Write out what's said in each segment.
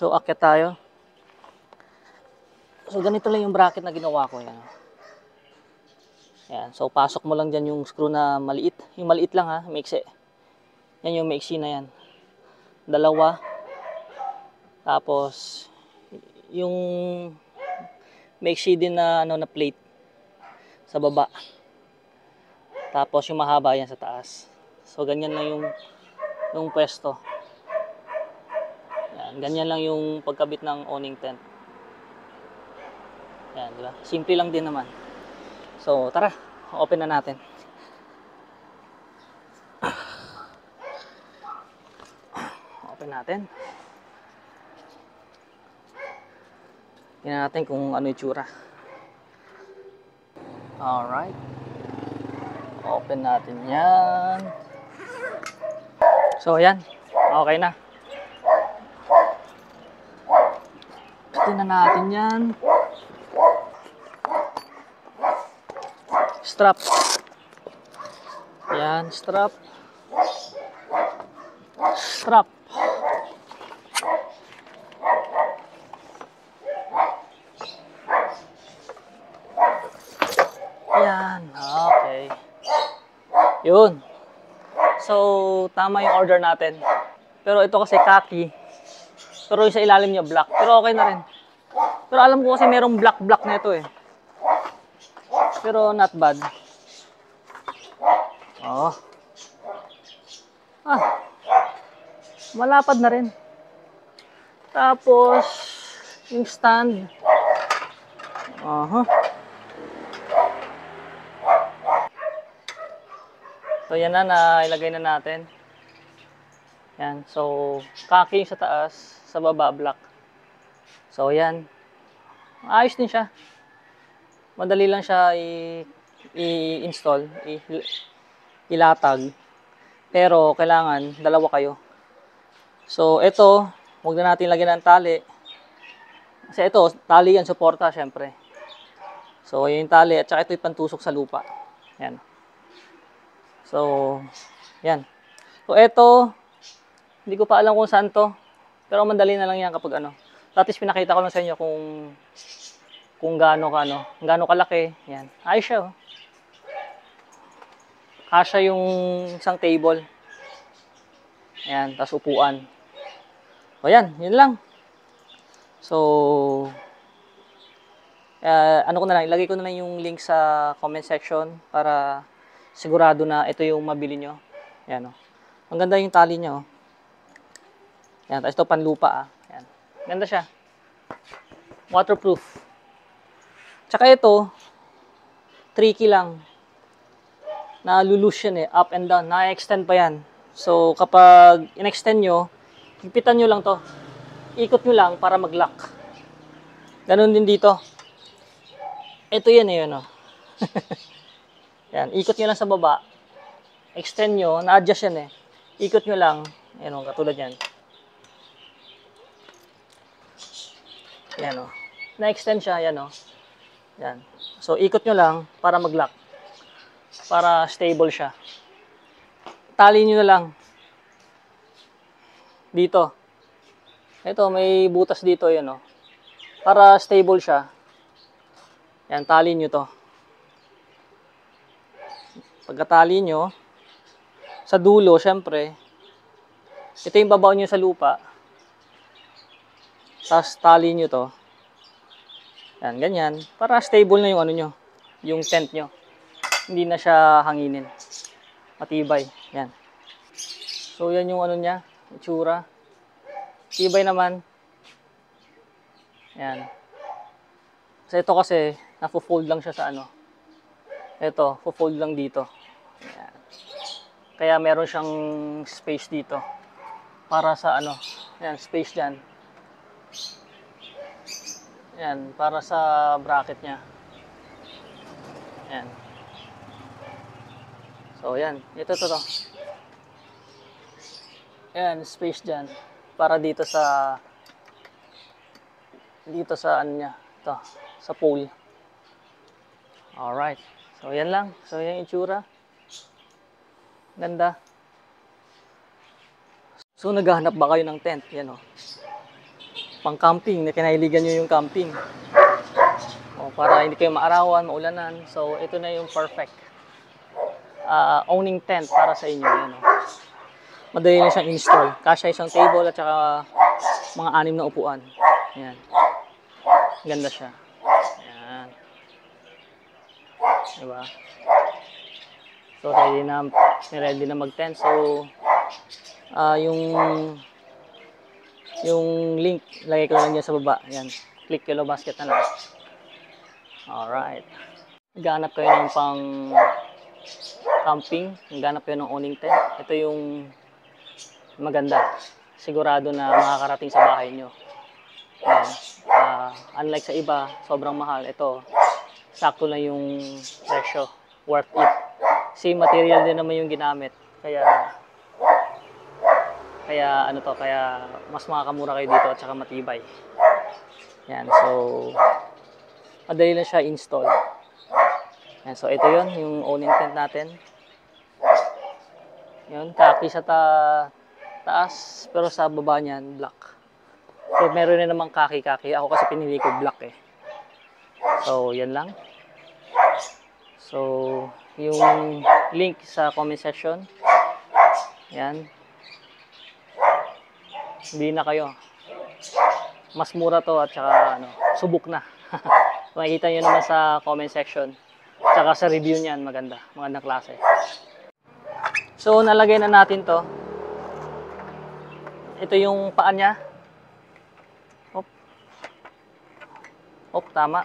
So, akyat tayo. So, ganito lang yung bracket na ginawa ko. Yan. Yan. So, pasok mo lang dyan yung screw na maliit. Yung maliit lang ha, maiksi. Yan yung maiksi na yan. Dalawa. Tapos, yung maiksi din na, na plate sa baba. Tapos, yung mahaba yan sa taas. So, ganyan lang yung pwesto. Yan. Ganyan lang yung pagkabit ng awning tent. Yan, di ba? Simple lang din naman. So, tara. Open na natin. Open natin. Tingnan natin kung ano yung tsura. Alright. Open natin yan. So, ayan. Okay na. Tingnan natin yan. Strap. Yan, strap. Strap. Yan, okay. Yun. So, tama yung order natin. Pero ito kasi khaki. Pero yung sa ilalim niya black. Pero okay na rin. Pero alam ko kasi merong black na ito eh. Pero not bad. Oh. Ah. Malapad na rin. Tapos, yung stand. So, yan na ilagay na natin. Yan. So, khaki sa taas, sa baba black. So, yan. Ayos din siya. Madali lang siya i-install, ilatag. Pero kailangan dalawa kayo. So ito, huwag na natin lagyan ng tali. Kasi ito, tali yan, suporta syempre. So yung tali at saka ito yung pantusok sa lupa. Yan. So, yan. So ito, hindi ko pa alam kung saan to. Pero madali na lang yan kapag ano. At least pinakita ko lang sa inyo kung gaano kalaki. Yan. Ayos siya, oh. Kasya yung isang table. Ayan, tas upuan. O yan, yun lang. So, ano ko na lang, ilagay ko na lang yung link sa comment section para sigurado na ito yung mabili nyo. Ayan, oh. Ang ganda yung tali niya, oh. Ayan, tapos ito panlupa, ah. Ayan. Ganda siya. Waterproof. Tsaka ito, tricky lang. Na-lulus yan eh, up and down. Na-extend pa yan. So, kapag in-extend nyo, higpitan nyo lang to. Ikot nyo lang para mag-lock. Ganun din dito. Ito yan eh, yun oh. Yan, ikot nyo lang sa baba. Extend nyo, na-adjust yan eh. Ikot nyo lang. Yan oh, katulad yan. Yan oh. Na-extend siya, yan oh. Yan. So, ikot nyo lang para mag-lock. Para stable siya. Tali nyo na lang. Dito. Ito, may butas dito, yan o. Para stable siya. Yan, tali nyo to. Pagkatali nyo, sa dulo, syempre, ito yung babaw nyo sa lupa. Tapos, tali nyo to. Yan, ganyan. Para stable na yung ano nyo. Yung tent nyo. Hindi na siya hanginin. Matibay. Yan. So, yan yung ano niya. Itsura. Tibay naman. Yan. Kasi ito kasi, nafo-fold lang siya sa ano. Ito, fo-fold lang dito. Yan. Kaya meron siyang space dito. Para sa ano. Yan, space dyan. Yan, para sa bracket niya. Yan. So, yan. Ito to. Yan, space dyan. Para dito sa ano niya. Ito, sa pole. Alright. So, yan lang. So, yan yung itsura. Ganda. So, naghahanap ba kayo ng tent? Yan o. pang camping, na kinahiligan nyo yung camping. O, para hindi kayo maarawan, maulanan. So, ito na yung perfect owning tent para sa inyo. Yan, o. Madali na siyang install. Kasya isang table at saka mga 6 na upuan. Yan. Ganda siya. Yan. Diba? So, ready na mag-tent. So, yung link, lagay ko lang dyan sa baba. Yan. Click Yellow Basket na lang. Alright. Naghanap kayo ng pang camping. Naghanap kayo ng owning tent. Ito yung maganda. Sigurado na makakarating sa bahay nyo. Yan. Unlike sa iba, sobrang mahal. Ito, sakto lang yung presyo. Worth it. Same material din naman yung ginamit. Kaya mas makakamura kayo dito at saka matibay. Yan, so madali lang siya install. Yan, so ito yon yung owning tent natin. Yun, kaki sa taas, pero sa baba niyan, black. So meron na namang kaki-kaki. Ako kasi pinili ko black eh. So, yan lang. So, yung link sa comment section. Yan. Hindi na kayo. Mas mura to at saka subok na. Makikita nyo naman sa comment section. Tsaka sa review niyan, magandang klase. So, nalagay na natin to. Ito yung paa niya. Tama.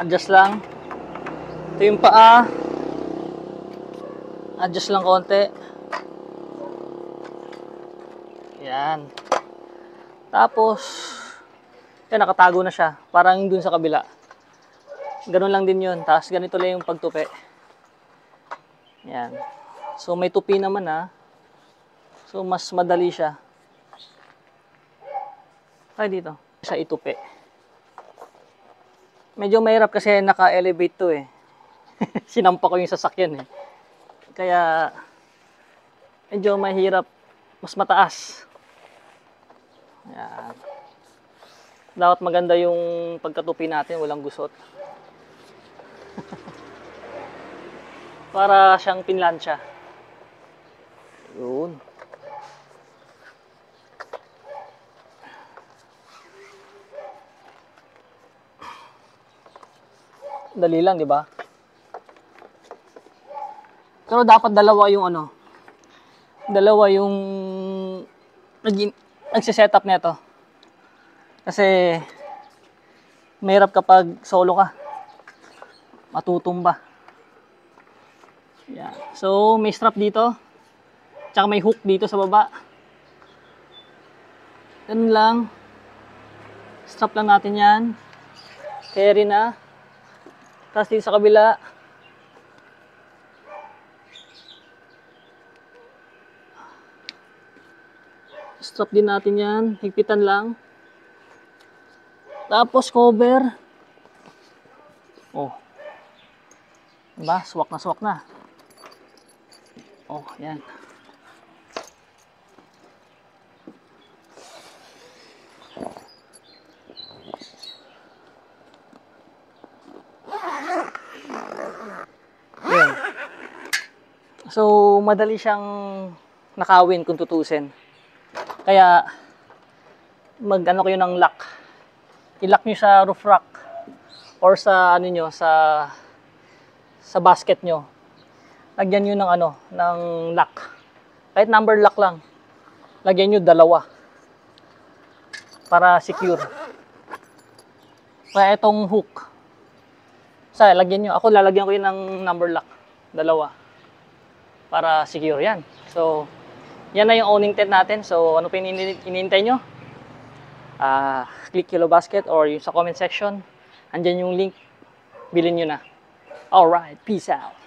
Adjust lang. Ito yung paa. Adjust lang konti. Yan. Tapos, yan, nakatago na siya. Parang dun sa kabila. Ganun lang din yun. Tapos ganito lang yung pagtupi. Yan. So, may tupi naman ha. So, mas madali siya. Ay, dito. Siya itupi. Medyo mahirap kasi naka-elevate to eh. Sinampa ko yung sasakyan eh. Kaya, medyo mahirap. Mas mataas. Yan. Dapat maganda yung pagkatupi natin, walang gusot. Para siyang pinlansya. Yun. Dali lang, di ba? Pero dapat dalawa yung nagsisetup nito. Kasi mahirap kapag solo ka. Matutumba. Yan. So, may strap dito. Tsaka may hook dito sa baba. Ganun lang. Strap lang natin yan. Carry na. Tapos dito sa kabila. Strap din natin yan. Higpitan lang. Tapos cover. Oh. Diba? Swak na swak na. Oh, yan. Yan. So, madali siyang nakawin kung tutusin. Kaya, mag-ano kayo ng lock. I-lock nyo sa roof rack or sa sa basket nyo. Lagyan nyo ng ng lock. Kahit number lock lang. Lagyan nyo 2 para secure. Kaya itong hook. Lagyan nyo. Ako lalagyan ko yun ng number lock. 2 para secure yan. So, yan na yung owning tent natin. So, ano pa hinihintay nyo? Click Yellow Basket or yung sa comment section. Andyan yung link. Bilhin nyo na. Alright, peace out.